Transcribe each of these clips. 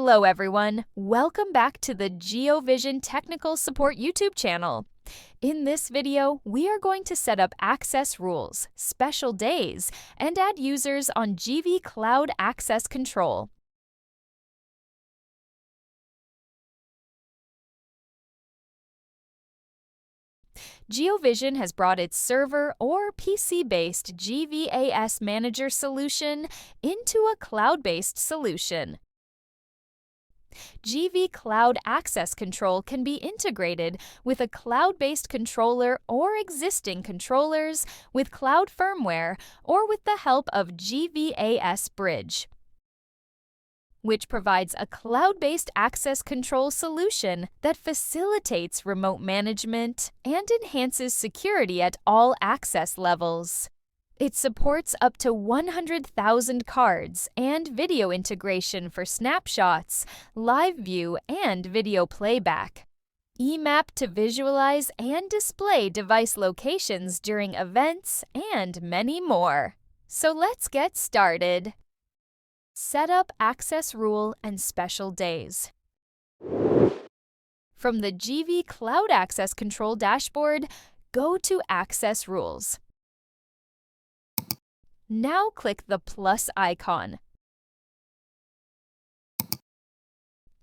Hello everyone, welcome back to the GeoVision Technical Support YouTube channel. In this video, we are going to set up access rules, special days, and add users on GV Cloud Access Control. GeoVision has brought its server or PC-based GVAS Manager solution into a cloud-based solution. GV Cloud Access Control can be integrated with a cloud-based controller or existing controllers with cloud firmware or with the help of GVAS Bridge, which provides a cloud-based access control solution that facilitates remote management and enhances security at all access levels. It supports up to 100,000 cards and video integration for snapshots, live view, and video playback. EMAP to visualize and display device locations during events, and many more. So let's get started. Set up access rule and special days. From the GV Cloud Access Control dashboard, go to Access Rules. Now click the plus icon.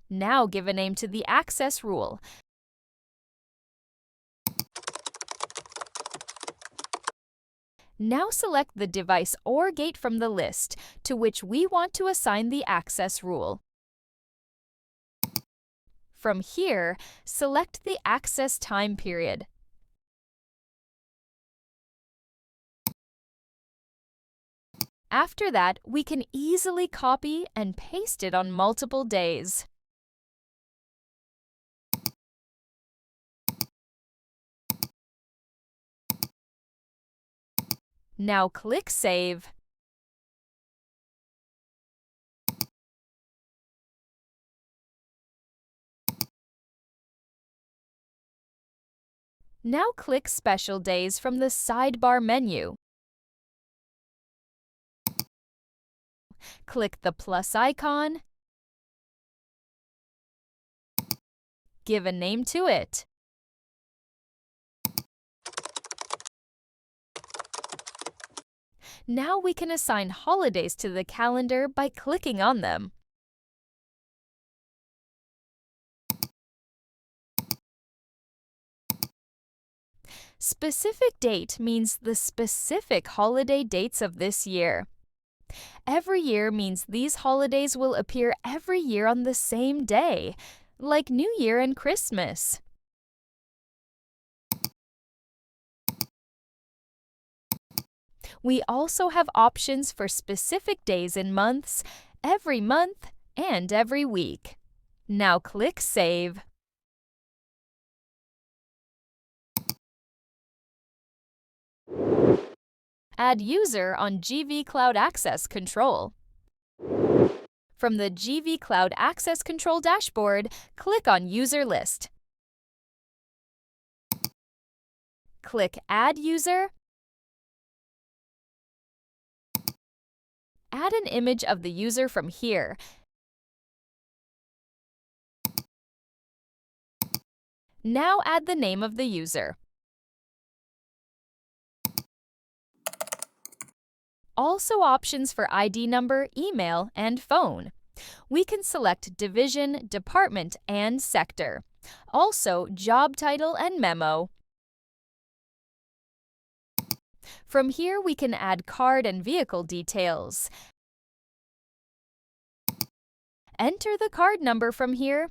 Now give a name to the access rule. Now select the device or gate from the list to which we want to assign the access rule. From here, select the access time period. After that, we can easily copy and paste it on multiple days. Now click Save. Now click Special Days from the sidebar menu. Click the plus icon. Give a name to it. Now we can assign holidays to the calendar by clicking on them. Specific date means the specific holiday dates of this year. Every year means these holidays will appear every year on the same day, like New Year and Christmas. We also have options for specific days in months, every month, and every week. Now click Save. Add user on GV Cloud Access Control. From the GV Cloud Access Control dashboard, click on User List. Click Add User. Add an image of the user from here. Now add the name of the user. Also options for ID number, email, and phone. We can select division, department, and sector. Also job title and memo. From here, we can add card and vehicle details. Enter the card number from here.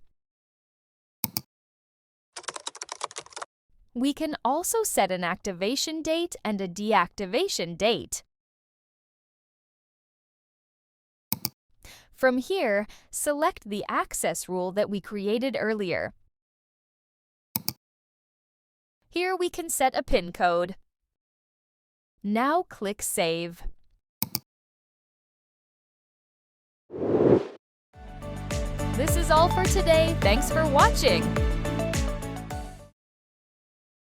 We can also set an activation date and a deactivation date. From here, select the access rule that we created earlier. Here we can set a PIN code. Now click Save. This is all for today. Thanks for watching.